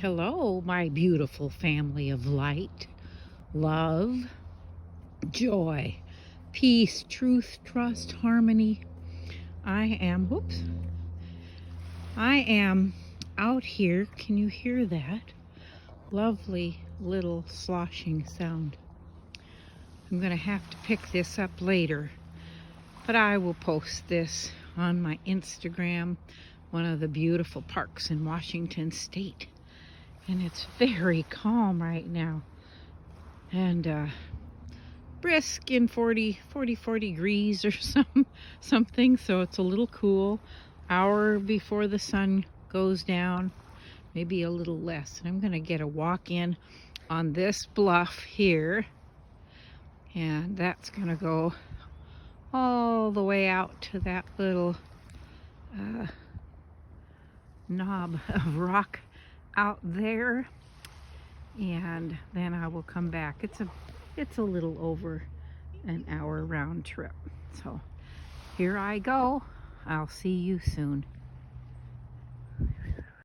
Hello, my beautiful family of light, love, joy, peace, truth, trust, harmony. Whoops, I am out here. Can you hear that? Lovely little sloshing sound. I'm going to have to pick this up later, but I will post this on my Instagram, one of the beautiful parks in Washington State. And it's very calm right now. And brisk in 44 degrees or something, so it's a little cool. Hour before the sun goes down, maybe a little less. And I'm gonna get a walk in on this bluff here, and that's gonna go all the way out to that little knob of rock out there, and then I will come back. It's a little over an hour round trip. So here I go. I'll see you soon.